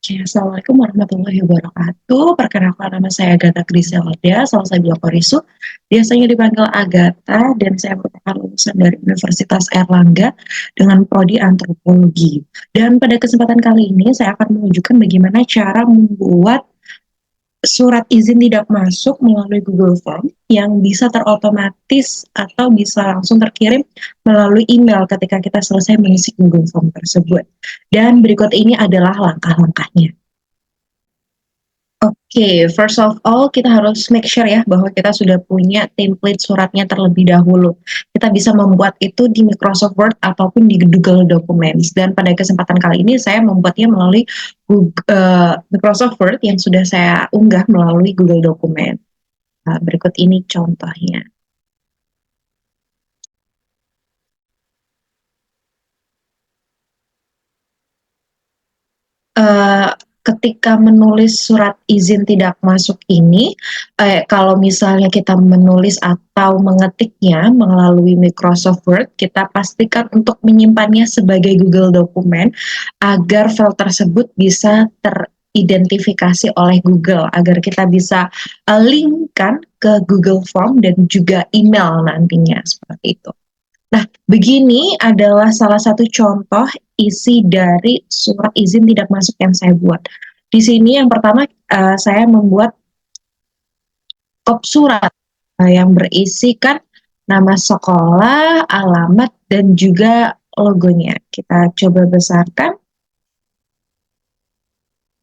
Assalamualaikum warahmatullahi wabarakatuh. Perkenalkan nama saya Agatha Griselda, asal saya Korisu. Biasanya dipanggil Agatha dan saya merupakan lulusan dari Universitas Erlangga dengan prodi antropologi. Dan pada kesempatan kali ini saya akan menunjukkan bagaimana cara membuat surat izin tidak masuk melalui Google Form yang bisa terotomatis atau bisa langsung terkirim melalui email ketika kita selesai mengisi Google Form tersebut. Dan berikut ini adalah langkah-langkahnya. Oke, first of all kita harus make sure ya bahwa kita sudah punya template suratnya terlebih dahulu. Kita bisa membuat itu di Microsoft Word ataupun di Google Documents. Dan pada kesempatan kali ini saya membuatnya melalui Microsoft Word yang sudah saya unggah melalui Google Document. Nah, berikut ini contohnya. eh, Ketika menulis surat izin tidak masuk ini, kalau misalnya kita menulis atau mengetiknya melalui Microsoft Word, kita pastikan untuk menyimpannya sebagai Google Dokumen agar file tersebut bisa teridentifikasi oleh Google, agar kita bisa linkkan ke Google Form dan juga email nantinya seperti itu. Nah, begini adalah salah satu contoh isi dari surat izin tidak masuk yang saya buat. Di sini yang pertama saya membuat kop surat yang berisikan nama sekolah, alamat, dan juga logonya. Kita coba besarkan.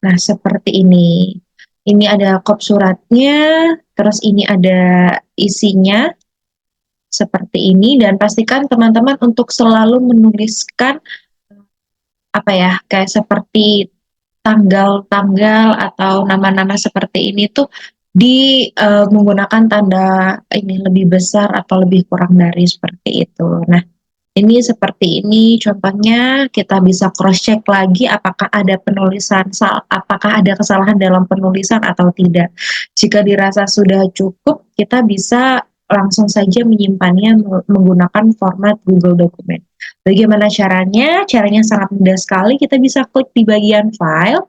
Nah, seperti ini. Ini ada kop suratnya, terus ini ada isinya seperti ini, dan pastikan teman-teman untuk selalu menuliskan apa ya, kayak seperti tanggal-tanggal atau nama-nama seperti ini tuh menggunakan tanda ini lebih besar atau lebih kurang dari seperti itu. Nah, ini seperti ini contohnya, kita bisa cross check lagi apakah ada apakah ada kesalahan dalam penulisan atau tidak. Jika dirasa sudah cukup, kita bisa langsung saja menyimpannya menggunakan format Google Document. Bagaimana caranya? Caranya sangat mudah sekali. Kita bisa klik di bagian file,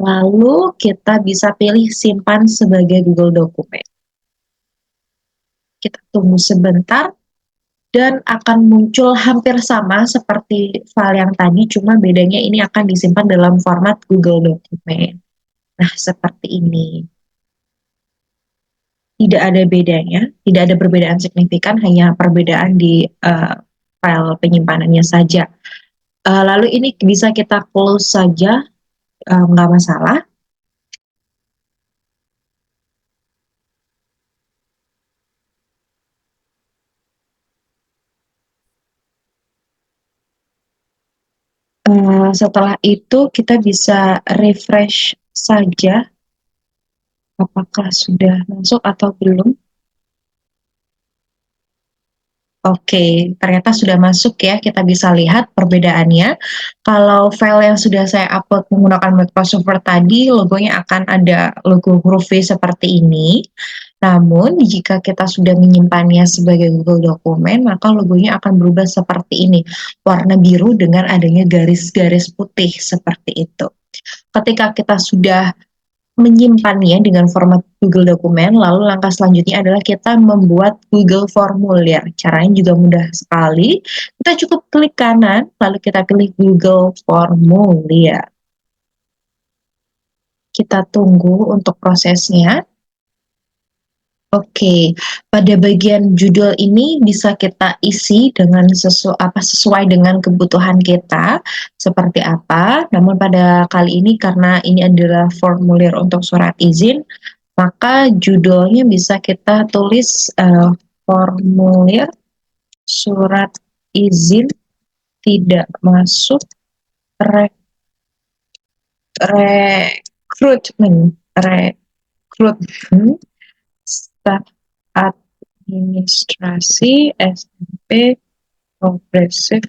lalu kita bisa pilih simpan sebagai Google Document. Kita tunggu sebentar dan akan muncul hampir sama seperti file yang tadi, cuma bedanya ini akan disimpan dalam format Google Document. Nah, seperti ini. Tidak ada bedanya, tidak ada perbedaan signifikan, hanya perbedaan di file penyimpanannya saja. Lalu ini bisa kita close saja, nggak masalah. Setelah itu kita bisa refresh saja apakah sudah masuk atau belum. Oke, ternyata sudah masuk ya. Kita bisa lihat perbedaannya. Kalau file yang sudah saya upload menggunakan Microsoft Word tadi, logonya akan ada logo huruf V seperti ini. Namun, jika kita sudah menyimpannya sebagai Google Dokumen, maka logonya akan berubah seperti ini. Warna biru dengan adanya garis-garis putih seperti itu. Ketika kita sudah menyimpannya dengan format Google Dokumen, lalu langkah selanjutnya adalah kita membuat Google Formulir. Caranya juga mudah sekali. Kita cukup klik kanan, lalu kita pilih Google Formulir. Kita tunggu untuk prosesnya. Oke, pada bagian judul ini bisa kita isi dengan sesuai dengan kebutuhan kita seperti apa. Namun pada kali ini karena ini adalah formulir untuk surat izin, maka judulnya bisa kita tulis formulir surat izin tidak masuk rekrutmen staf administrasi SMP Progresif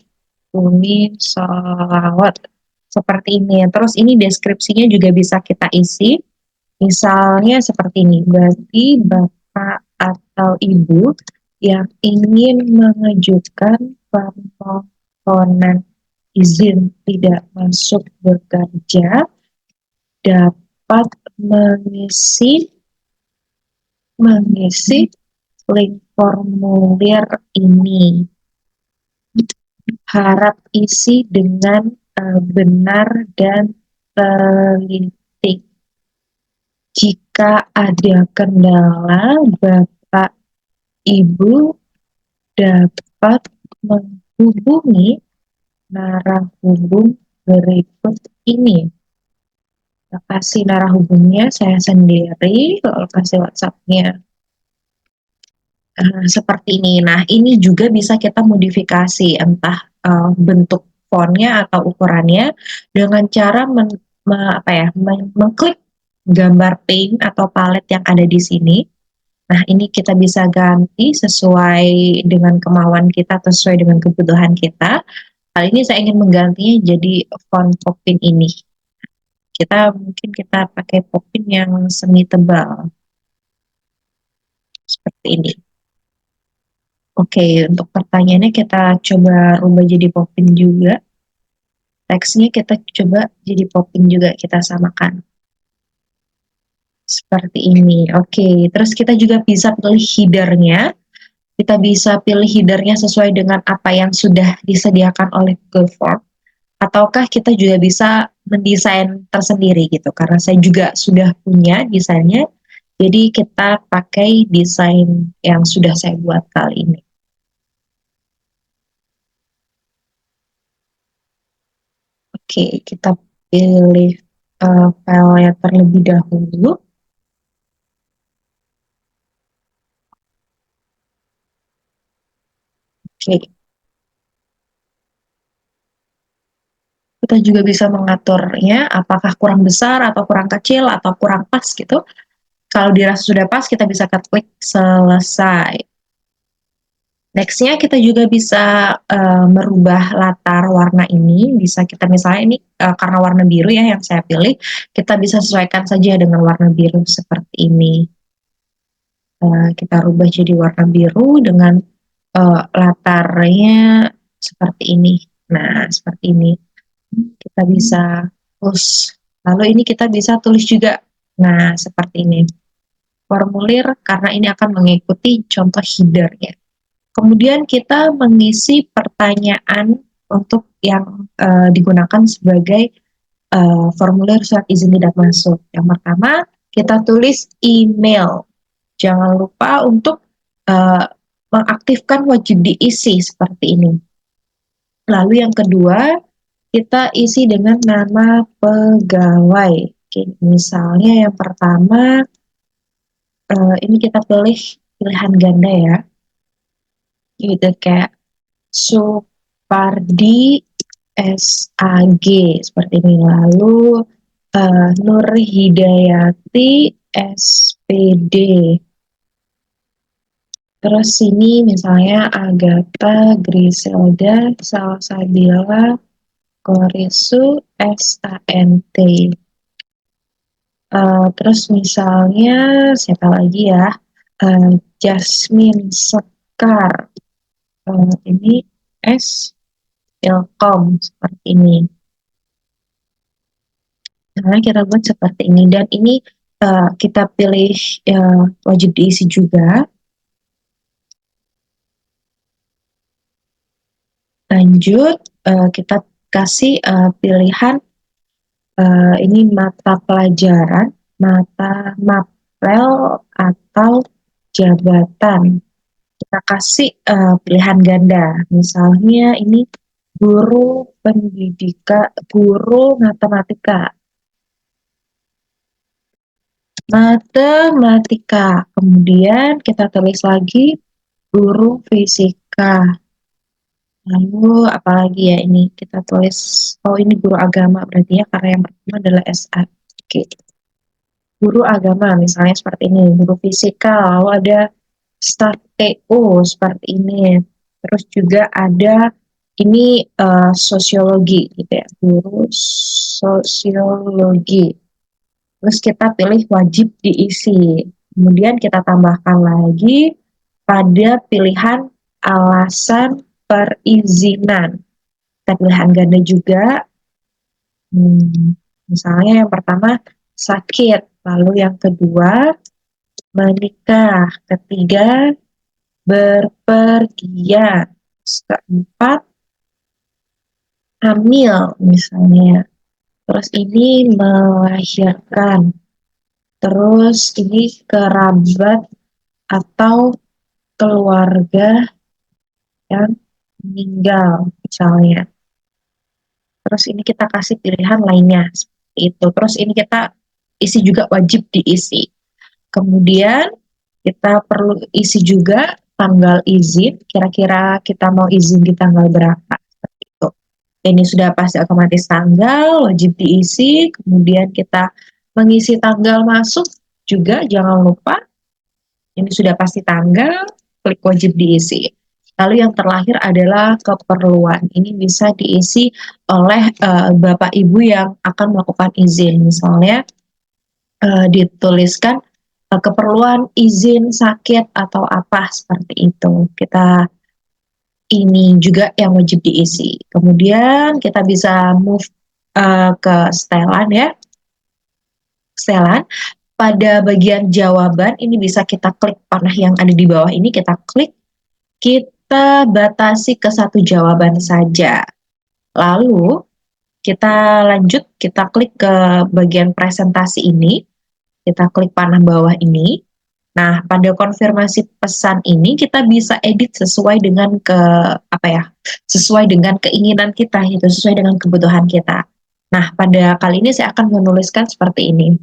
Uni Salawat seperti ini. Terus ini deskripsinya juga bisa kita isi. Misalnya seperti ini, bagi Bapak atau Ibu yang ingin mengajukan permohonan izin tidak masuk bekerja dapat mengisi link formulir ini. Harap isi dengan benar dan teliti. Jika ada kendala, Bapak Ibu dapat menghubungi narahubung berikut ini. Kita kasih narahubungnya saya sendiri, lalu kasih WhatsApp-nya. Seperti ini. Nah, ini juga bisa kita modifikasi, entah bentuk fontnya atau ukurannya dengan cara mengklik gambar paint atau palet yang ada di sini. Nah, ini kita bisa ganti sesuai dengan kemauan kita, sesuai dengan kebutuhan kita. Kali ini saya ingin menggantinya jadi font Popin ini. Mungkin kita pakai Popin yang semi tebal. Seperti ini. Oke, untuk pertanyaannya kita coba rubah jadi Popin juga. Teksnya kita coba jadi Popin juga, kita samakan. Seperti ini. Oke, terus kita juga bisa pilih header-nya. Kita bisa pilih header-nya sesuai dengan apa yang sudah disediakan oleh Google Form. Ataukah kita juga bisa mendesain tersendiri gitu. Karena saya juga sudah punya desainnya. Jadi kita pakai desain yang sudah saya buat kali ini. Oke, kita pilih file terlebih dahulu. Oke, kita juga bisa mengaturnya apakah kurang besar atau kurang kecil atau kurang pas gitu. Kalau dirasa sudah pas, kita bisa klik selesai. Nextnya kita juga bisa merubah latar warna ini. Bisa kita misalnya ini karena warna biru ya yang saya pilih, kita bisa sesuaikan saja dengan warna biru seperti ini. Kita rubah jadi warna biru dengan latarnya seperti ini. Nah, seperti ini. Kita bisa push. Lalu ini kita bisa tulis juga. Nah, seperti ini. Formulir karena ini akan mengikuti contoh header-nya. Kemudian kita mengisi pertanyaan untuk yang digunakan sebagai formulir surat izin tidak masuk. Yang pertama, kita tulis email. Jangan lupa untuk mengaktifkan wajib diisi seperti ini. Lalu yang kedua, kita isi dengan nama pegawai. Oke, misalnya yang pertama, ini kita pilih pilihan ganda ya. Gitu kayak Supardi SAG seperti ini. Lalu Nur Hidayati SPD. Terus sini misalnya Agatha Griselda Salsabila Korisu SANT. Terus misalnya siapa lagi ya? Jasmine Sekar. Ini S Ilkom seperti ini. Nah, kita buat seperti ini dan ini kita pilih wajib diisi juga. Lanjut, kita kasih pilihan ini mata pelajaran, mata mapel atau jabatan. Kita kasih pilihan ganda. Misalnya ini guru pendidikan, guru matematika. Matematika. Kemudian kita tulis lagi guru fisika. Lalu apalagi ya ini kita tulis, oh ini guru agama berarti ya karena yang pertama adalah SA. Oke. Guru agama misalnya seperti ini, guru fisika, lalu ada staf TO seperti ini. Terus juga ada ini sosiologi gitu ya, guru sosiologi. Terus kita pilih wajib diisi. Kemudian kita tambahkan lagi pada pilihan alasan perizinan. Kita pilihan ganda juga. Misalnya yang pertama sakit. Lalu yang kedua, menikah. Ketiga, berpergian. Keempat, hamil misalnya. Terus ini melahirkan. Terus ini kerabat atau keluarga yang meninggal misalnya. Terus ini kita kasih pilihan lainnya seperti itu. Terus ini kita isi juga wajib diisi. Kemudian kita perlu isi juga tanggal izin, kira-kira kita mau izin di tanggal berapa. Seperti itu. Ini sudah pasti otomatis tanggal, wajib diisi, kemudian kita mengisi tanggal masuk juga, jangan lupa. Ini sudah pasti tanggal, klik wajib diisi. Lalu yang terlahir adalah keperluan. Ini bisa diisi oleh Bapak Ibu yang akan melakukan izin. Misalnya dituliskan keperluan izin sakit atau apa seperti itu. Kita ini juga yang wajib diisi. Kemudian kita bisa move ke setelan ya. Setelan. Pada bagian jawaban ini bisa kita klik panah yang ada di bawah ini, kita klik, kita batasi ke satu jawaban saja. Lalu kita lanjut, kita klik ke bagian presentasi ini, kita klik panah bawah ini. Nah, pada konfirmasi pesan ini kita bisa edit sesuai dengan sesuai dengan keinginan kita, itu sesuai dengan kebutuhan kita. Nah, pada kali ini saya akan menuliskan seperti ini.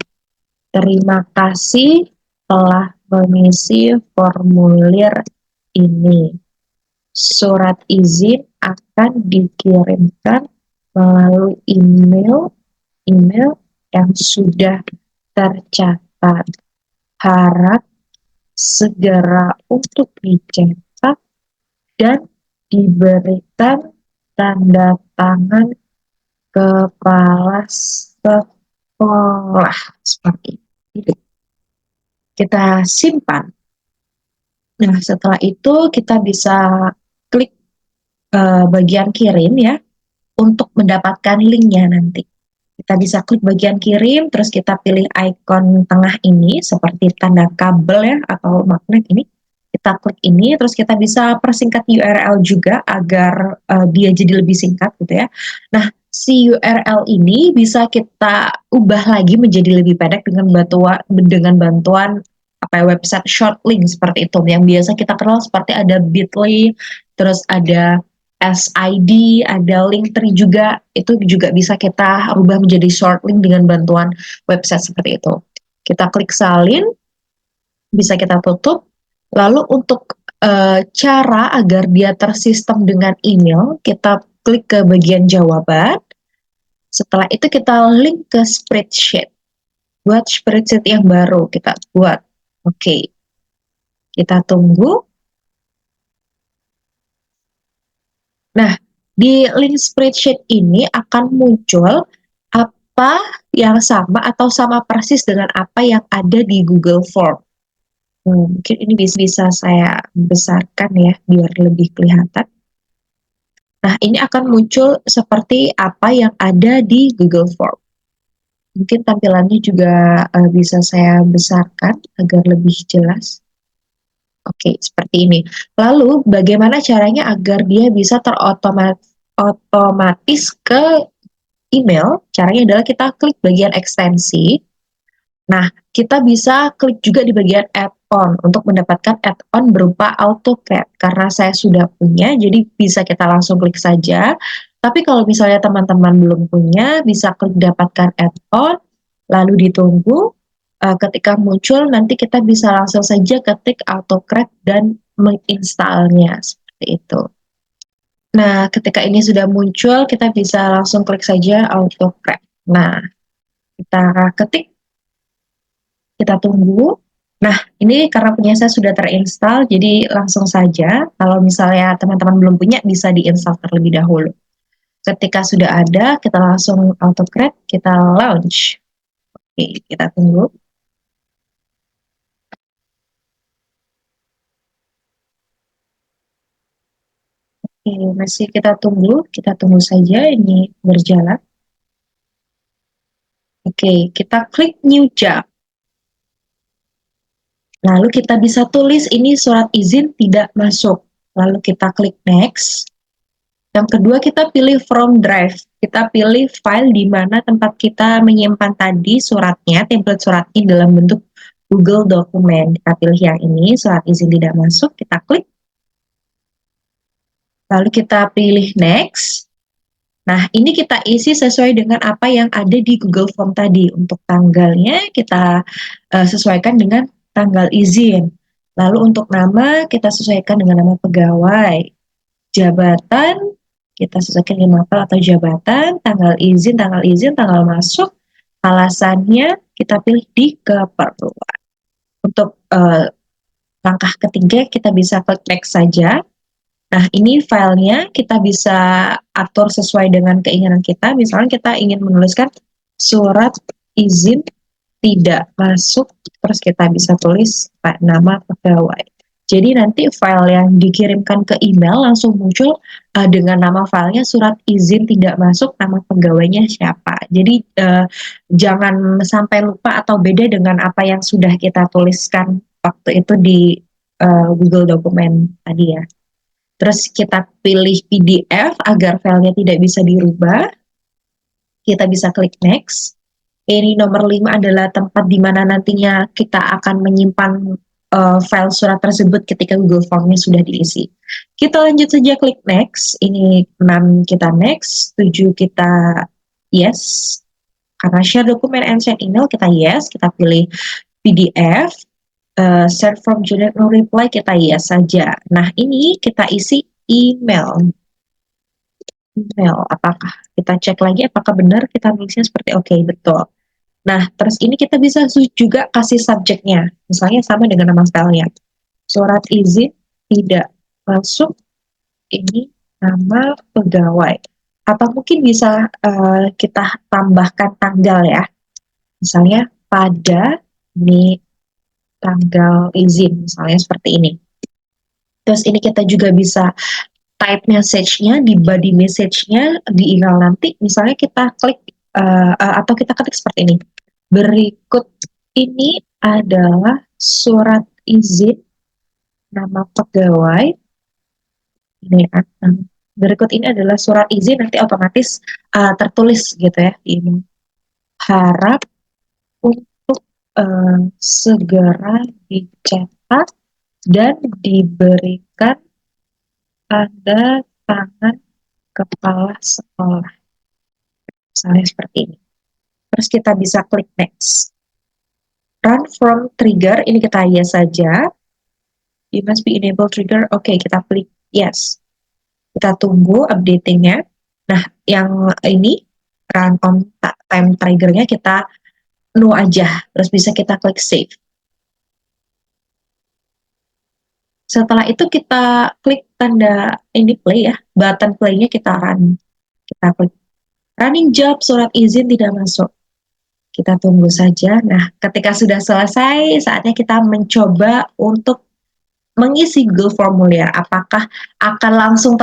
Terima kasih telah mengisi formulir ini. Surat izin akan dikirimkan melalui email yang sudah tercatat. Harap segera untuk dicetak dan diberikan tanda tangan kepala sekolah seperti itu. Kita simpan. Nah, setelah itu kita bisa klik bagian kirim ya untuk mendapatkan linknya nanti. Kita bisa klik bagian kirim, terus kita pilih ikon tengah ini seperti tanda kabel ya atau magnet ini. Kita klik ini, terus kita bisa persingkat URL juga agar dia jadi lebih singkat gitu ya. Nah, si URL ini bisa kita ubah lagi menjadi lebih pendek dengan bantuan website short link seperti itu yang biasa kita kenal seperti ada Bitly, terus ada SID, ada Linktree juga, itu juga bisa kita rubah menjadi short link dengan bantuan website seperti itu. Kita klik salin, bisa kita tutup. Lalu untuk cara agar dia tersistem dengan email, kita klik ke bagian jawaban. Setelah itu kita link ke spreadsheet. Buat spreadsheet yang baru kita buat. Oke. Kita tunggu. Nah, di link spreadsheet ini akan muncul apa yang sama atau sama persis dengan apa yang ada di Google Form. Mungkin ini bisa saya besarkan ya, biar lebih kelihatan. Nah, ini akan muncul seperti apa yang ada di Google Form. Mungkin tampilannya juga bisa saya besarkan agar lebih jelas. Oke, seperti ini. Lalu, bagaimana caranya agar dia bisa otomatis ke email? Caranya adalah kita klik bagian ekstensi. Nah, kita bisa klik juga di bagian add-on untuk mendapatkan add-on berupa AutoCAD. Karena saya sudah punya, jadi bisa kita langsung klik saja. Tapi kalau misalnya teman-teman belum punya, bisa klik dapatkan add-on, lalu ditunggu. Ketika muncul, nanti kita bisa langsung saja ketik AutoCAD dan menginstalnya, seperti itu. Nah, ketika ini sudah muncul, kita bisa langsung klik saja AutoCAD. Nah, kita ketik, kita tunggu. Nah, ini karena punya saya sudah terinstall, jadi langsung saja. Kalau misalnya teman-teman belum punya, bisa diinstal terlebih dahulu. Ketika sudah ada, kita langsung AutoCAD, kita launch. Oke, kita tunggu. Oke, masih kita tunggu saja ini berjalan. Oke, Oke, kita klik New Job. Lalu kita bisa tulis ini surat izin tidak masuk. Lalu kita klik Next. Yang kedua kita pilih From Drive. Kita pilih file di mana tempat kita menyimpan tadi suratnya, template suratnya dalam bentuk Google Dokumen. Kita pilih yang ini, surat izin tidak masuk, kita klik. Lalu kita pilih Next. Nah, ini kita isi sesuai dengan apa yang ada di Google Form tadi. Untuk tanggalnya kita sesuaikan dengan tanggal izin. Lalu untuk nama kita sesuaikan dengan nama pegawai. Jabatan kita sesuaikan dengan mapel atau jabatan. Tanggal izin, tanggal masuk. Alasannya kita pilih di keperluan. Untuk langkah ketiga kita bisa klik next saja. Nah, ini filenya kita bisa atur sesuai dengan keinginan kita. Misalnya kita ingin menuliskan surat izin tidak masuk, terus kita bisa tulis nama pegawai. Jadi nanti file yang dikirimkan ke email langsung muncul dengan nama filenya surat izin tidak masuk, nama pegawainya siapa. Jadi jangan sampai lupa atau beda dengan apa yang sudah kita tuliskan waktu itu di Google Dokumen tadi ya. Terus kita pilih PDF agar filenya tidak bisa dirubah. Kita bisa klik next. Ini nomor 5 adalah tempat di mana nantinya kita akan menyimpan file surat tersebut ketika Google Form-nya sudah diisi. Kita lanjut saja klik next. Ini 6 kita next, 7 kita yes. Karena share dokumen and send email kita yes, kita pilih PDF. Share from generate no reply kita yes saja. Nah, ini kita isi email. Apakah kita cek lagi apakah benar kita nulisnya seperti oke, betul. Nah, terus ini kita bisa juga kasih subjeknya. Misalnya sama dengan nama filenya. Surat izin tidak masuk, ini nama pegawai. Atau mungkin bisa kita tambahkan tanggal ya. Misalnya pada ini tanggal izin, misalnya seperti ini. Terus ini kita juga bisa type message-nya di body message-nya di email nanti. Misalnya kita klik atau kita ketik seperti ini. Berikut ini adalah surat izin nama pegawai. Ini berikut ini adalah surat izin, nanti otomatis tertulis gitu ya. Ini harap untuk segera dicetak dan diberikan pada tangan kepala sekolah. Misalnya seperti ini. Terus kita bisa klik next. Run from trigger, ini kita yes saja. You must be enable trigger. Oke, kita klik yes. Kita tunggu updatingnya. Nah, yang ini run on time triggernya kita no aja. Terus bisa kita klik save. Setelah itu kita klik tanda ini play ya, button play-nya kita run. Kita klik running job, surat izin tidak masuk. Kita tunggu saja. Nah, ketika sudah selesai, saatnya kita mencoba untuk mengisi Google Formulir. Apakah akan langsung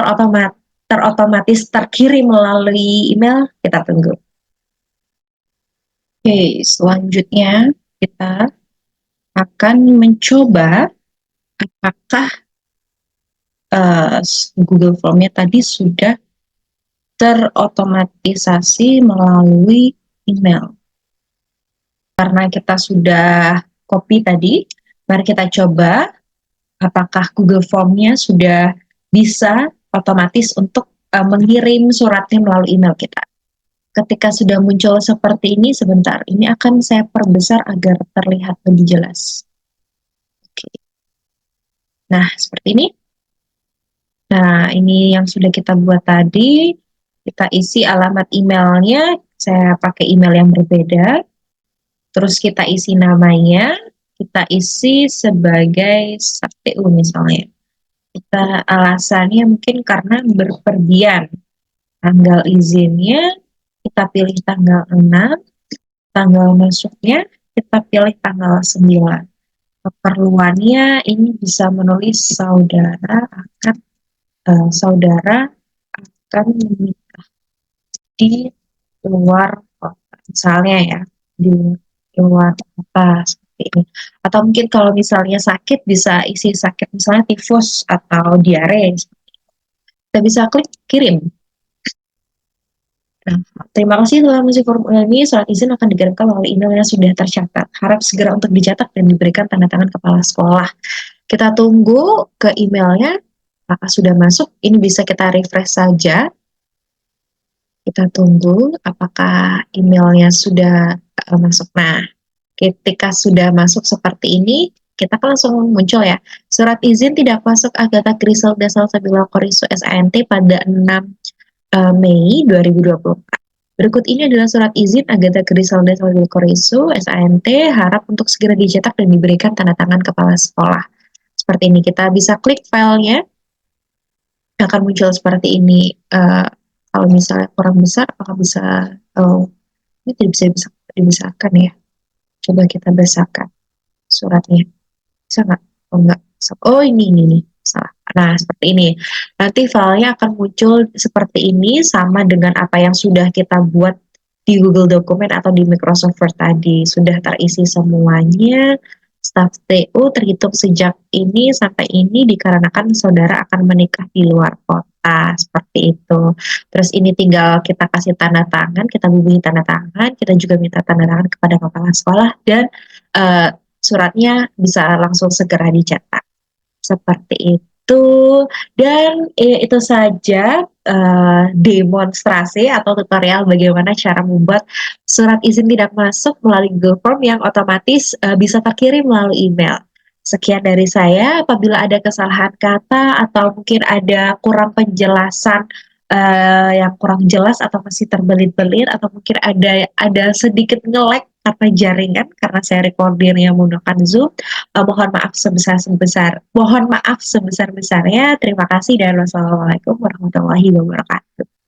terotomatis terkirim melalui email? Kita tunggu. Oke, selanjutnya kita akan mencoba apakah Google Form-nya tadi sudah terotomatisasi melalui email. Karena kita sudah copy tadi, mari kita coba apakah Google Form-nya sudah bisa otomatis untuk mengirim suratnya melalui email kita. Ketika sudah muncul seperti ini, sebentar, ini akan saya perbesar agar terlihat lebih jelas. Oke. Nah, seperti ini. Nah, ini yang sudah kita buat tadi. Kita isi alamat emailnya. Saya pakai email yang berbeda. Terus kita isi namanya. Kita isi sebagai SAKTU misalnya. Kita alasannya mungkin karena berpergian. Tanggal izinnya kita pilih tanggal 6. Tanggal masuknya kita pilih tanggal 9. Keperluannya ini bisa menulis saudara akan menikah di luar kota, misalnya ya. di luar kota seperti ini. Atau mungkin kalau misalnya sakit bisa isi sakit misalnya tifus atau diare. Kita bisa klik kirim. Nah, terima kasih telah mengisi formulir ini. Surat izin akan dikirimkan melalui email yang sudah tercatat. Harap segera untuk dicetak dan diberikan tanda tangan kepala sekolah. Kita tunggu ke emailnya. Apakah sudah masuk? Ini bisa kita refresh saja. Kita tunggu apakah emailnya sudah masuk. Nah, ketika sudah masuk seperti ini, kita kan langsung muncul ya. Surat izin tidak masuk Agatha Griselda Salsabila Korisu SANT pada 6 Mei 2024. Berikut ini adalah surat izin Agatha Griselda Salsabila Korisu SANT, harap untuk segera dicetak dan diberikan tanda tangan kepala sekolah. Seperti ini, kita bisa klik filenya, akan muncul seperti ini. Kalau misalnya kurang besar, apakah bisa, ini tidak bisa dibesarkan ya. Coba kita besarkan suratnya. Bisa nggak? Oh nggak. Oh ini nih. Salah. Nah seperti ini. Nanti filenya akan muncul seperti ini sama dengan apa yang sudah kita buat di Google Dokumen atau di Microsoft Word tadi. Sudah terisi semuanya. Staf TU terhitung sejak ini sampai ini dikarenakan saudara akan menikah di luar kota. Seperti itu. Terus ini tinggal kita kasih tanda tangan, kita hubungi tanda tangan, kita juga minta tanda tangan kepada kepala sekolah dan suratnya bisa langsung segera dicetak. Seperti itu. Dan itu saja demonstrasi atau tutorial bagaimana cara membuat surat izin tidak masuk melalui Google Form yang otomatis bisa terkirim melalui email. Sekian dari saya. Apabila ada kesalahan kata atau mungkin ada kurang penjelasan yang kurang jelas atau masih terbelit-belit atau mungkin ada sedikit nge-lag karena jaringan karena saya recordingnya menggunakan Zoom, mohon maaf sebesar-besarnya. Terima kasih dan wassalamualaikum warahmatullahi wabarakatuh.